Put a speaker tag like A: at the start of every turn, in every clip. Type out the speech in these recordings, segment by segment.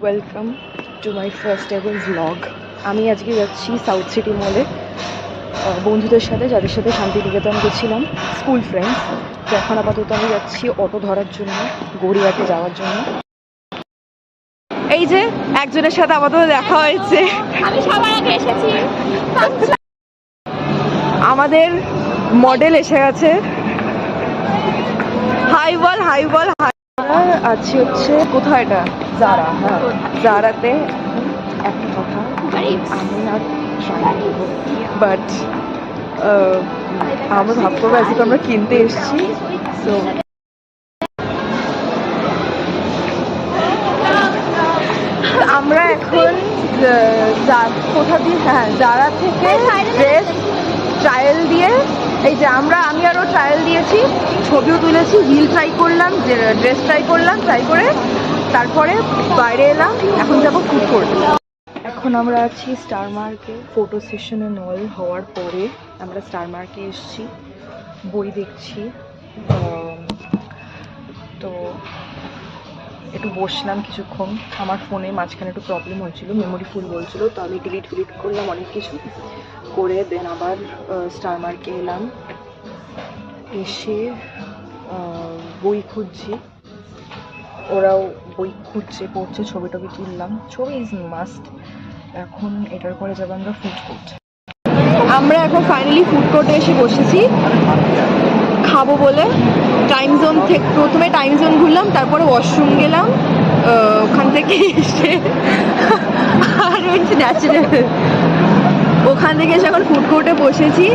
A: Welcome to my first ever vlog. আমি আজকে যাচ্ছি সাউথ সিটি মলে বন্ধুদের সাথে, যাদের সাথে শান্তিনিকেতন গেছিলাম, স্কুল ফ্রেন্ডস। তো এখন আপাতত আমি যাচ্ছি অটো ধরার জন্য, গড়িয়াতে যাওয়ার জন্য। এই যে একজনের সাথে আপাতত দেখা হয়েছে,
B: আমি সবার আগে এসেছি।
A: আমাদের মডেল এসে গেছে। হাই বল, হাই বল, হাই। আছি হচ্ছে কোথায়, এটা জারা। হ্যাঁ, জারাতে একটা কথা, আমি না বাট আমরা ভাব করবো আজকে আমরা কিনতে এসেছি। সো আমরা এখন কোথা দিয়ে, হ্যাঁ, জারা থেকে ড্রেস ট্রায়াল দিয়ে, এই যে আমি আরও ট্রায়াল দিয়েছি, ছবিও তুলেছি, হিল ট্রাই করলাম, ড্রেস ট্রাই করলাম, ট্রাই করে তারপরে বাইরে এলাম। এখন যাবো ফুড কোর্ট। এখন আমরা আছি স্টার মার্কে। ফটো সেশনে নল হওয়ার পরে আমরা স্টার মার্কে এসেছি, বই দেখছি। তো একটু বসলাম কিছুক্ষণ। আমার ফোনে মাঝখানে একটু প্রবলেম হয়েছিল, মেমোরি ফুল বলছিল, তো আমি ডিলিট করলাম অনেক কিছু করে। দেন আবার স্টার মার্কে এলাম, এসে বই খুঁজছি, ওরাও বই খুঁজছে, পড়ছে, ছবি টবি তুললাম। ছবি ইজ মাস্ট। এখন এটার পরে যাবো আমরা ফুড কোর্ট। আমরা এখন ফাইনালি ফুড কোর্টে এসে বসেছি খাবো বলে। টাইম জোন থেকে প্রথমে টাইম জোন ঘুরলাম, তারপরে ওয়াশরুম গেলাম, ওখান থেকে এসে আর ন্যাচারাল ওখান থেকে এসে এখন ফুড কোর্টে বসেছি।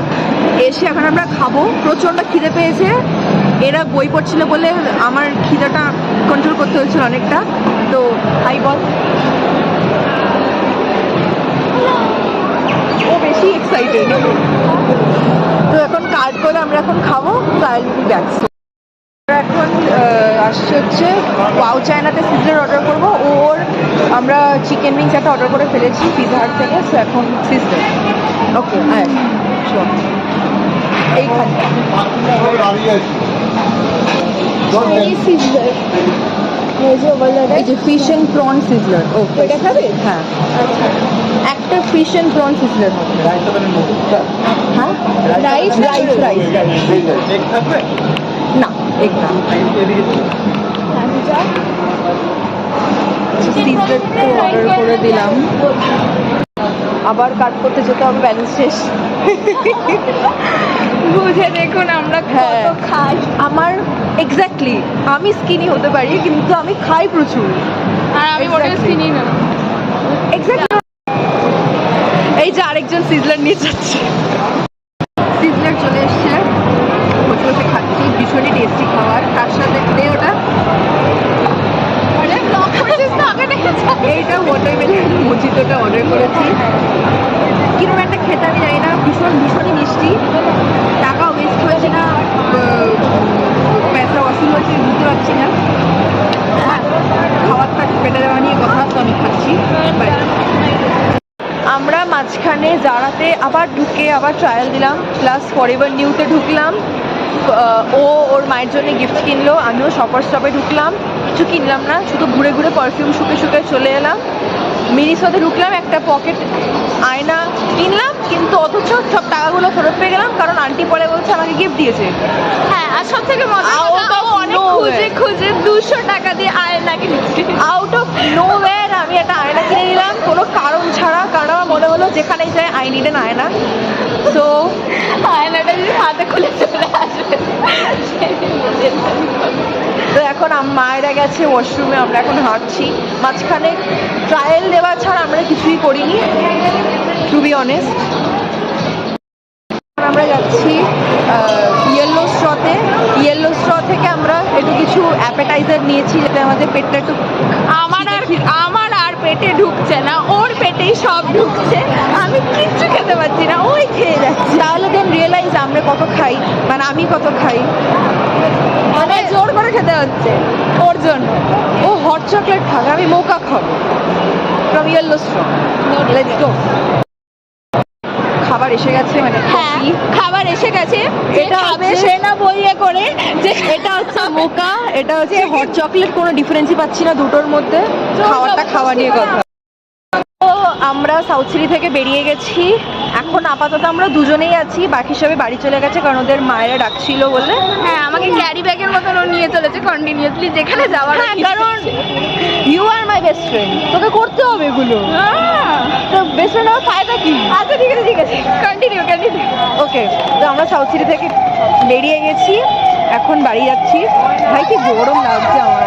A: এসে এখন আমরা খাবো। প্রচণ্ড খিদে পেয়েছে, এরা বই পড়ছিল বলে আমার খিদাটা কন্ট্রোল করতে হয়েছিল অনেকটা। তো হাই বল, ও বেশি এক্সাইটেড। তো এখন কার্ড করে আমরা এখন খাবো। এখন আসছে হচ্ছে ওয়াও চায়নাতে সিজলার অর্ডার করবো। ওর আমরা চিকেন উইংস একটা অর্ডার করে ফেলেছি পিৎজা হাট থেকে। সো এখন সিজলার। ওকে, হ্যাঁ, এইখানটা এই যে ফিশ অ্যান্ড প্রন সিজলার। ওকে, এটা খাবে? হ্যাঁ, একটা ফিশ অ্যান্ড প্রন সিজলার হবে। হ্যাঁ, রাইস রাইস রাইস রাইস না, এক না। সিজলারটা অর্ডার করে দিলাম। আবার কাট করতে যেতে হবে, ব্যালেন্স শেষ।
B: বুঝে দেখুন আমরা কত খাই।
A: আমার এক্স্যাক্টলি, আমি স্কিনি হতে পারি কিন্তু আমি খাই প্রচুর।
B: আর আমি মোটেও স্কিনি না।
A: এক্স্যাক্টলি। এই যে আরেকজন সিজলার নিয়ে যাচ্ছে। সিজলার চলে এসছে, বসে বসে খাচ্ছি, ভীষণই টেস্টি খাবার। তার সাথে ওটা এইটা ওয়াটারমেলন মজিতোটা অর্ডার করেছি। কিরকম একটা খেতে আমি জানি না, ভীষণই মিষ্টি। টাকা ওয়েস্ট হয়েছে না, পয়সা ওয়াসুল হয়েছে বুঝতে পারছি না। হ্যাঁ, খাবারটা পেটে দেওয়া নিয়ে কথা, তো আমি খাচ্ছি। আমরা মাঝখানে জারাতে আবার ঢুকে আবার ট্রায়াল দিলাম, প্লাস ফরএভার নিউতে ঢুকলাম। ও ওর মায়ের জন্য গিফট কিনলো, আমিও শপার স্টপে ঢুকলাম, কিছু কিনলাম না, শুধু ঘুরে ঘুরে পারফিউম শুকে চলে এলাম। মিনিসোতে ঢুকলাম, একটা পকেট আয়না কিনলাম, কিন্তু অথচ সব টাকাগুলো ফেরত পেয়ে গেলাম, কারণ আন্টি পরে বলছে আমাকে গিফট দিয়েছে।
B: হ্যাঁ, আর সব থেকে মজা অনেক খুঁজে 200 টাকা দিয়ে আয়না কিনেছি।
A: আউট অফ নোওয়্যার আমি একটা আয়না কিনে নিলাম কোনো কারণ ছাড়া, কারণ আমার মনে হলো যেখানেই যায় আই নিড এন আয়না। তো
B: আয়নাটা যদি হাতে খুলে চলে আসবে।
A: তো এখন মায়েরা গেছে ওয়াশরুমে, আমরা এখন হাঁটছি। মাঝখানে ট্রায়াল দেওয়া ছাড়া আমরা কিছুই করিনি, টু বি অনেস্ট। আমরা যাচ্ছি ইয়েলো স্ট্রতে। ইয়েলো স্ট্র থেকে আমরা একটু কিছু অ্যাপেটাইজার নিয়েছি, যাতে আমাদের পেটটা একটু
B: আমার আর পেটে ঢুকছে না, ওর পেটেই সব ঢুকছে। আমি কিচ্ছু খেতে পারছি না, ওই খেয়ে যাচ্ছি।
A: তাহলে দেন রিয়েলাইজ আমরা কত খাই, মানে আমি কত খাই,
B: মানে জোর করে খেতে হচ্ছে ওর জন্য।
A: ও হট চকলেট খাবে, আমি মোকা খাবো from yellow straw. Let's go. খাবার খাবার এসে গেছে, মানে
B: হ্যাঁ
A: কফি।
B: খাবার এসে গেছে,
A: এটা
B: এটা হবে
A: হচ্ছে-
B: সে না বইয়ে করে যে
A: এটা হচ্ছে মোকা, এটা হচ্ছে হট চকলেট, কোনো ডিফারেন্সই পাচ্ছি না দুটোর মধ্যে। খাওয়াটা খাওয়া নিয়ে কথা। তো আমরা সাউথ সিটি থেকে বেরিয়ে গেছি, এখন আপাতত আমরা দুজনেই আছি, বাকি সবাই বাড়ি চলে গেছে কারণ ওদের মায়েরা ডাকছিল বলে।
B: হ্যাঁ আমাকে ক্যারি ব্যাগের মতন ও নিয়ে চলেছে কন্টিনিউয়াসলি যেখানে যাওয়ার।
A: হ্যাঁ, কারণ you are my best friend, তোকে করতে হবে এগুলো। তো বেস্ট ফ্রেন্ড আমার ফায়দা কি?
B: আচ্ছা ঠিক আছে ঠিক আছে, কন্টিনিউ।
A: ওকে, তো আমরা সাউথ সিটি থেকে বেরিয়ে গেছি, এখন বাড়ি যাচ্ছি। ভাই কি গরম লাগছে আমার।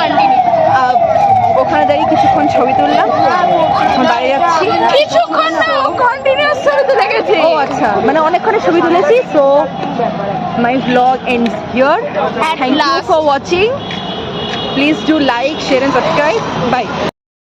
B: কন্টিনিউ।
A: ওখানে দাঁড়িয়ে কিছুক্ষণ ছবি তুললাম, এখন বাড়ি যাচ্ছি।
B: কিছুক্ষণ না, কন্টিনিউয়াস ছবি তুলে গেছে।
A: ও আচ্ছা, মানে অনেকক্ষণ ছবি তুলেছি। So my vlog ends here.
B: At
A: Thank you
B: last.
A: for watching. Please do like, share and subscribe. Bye.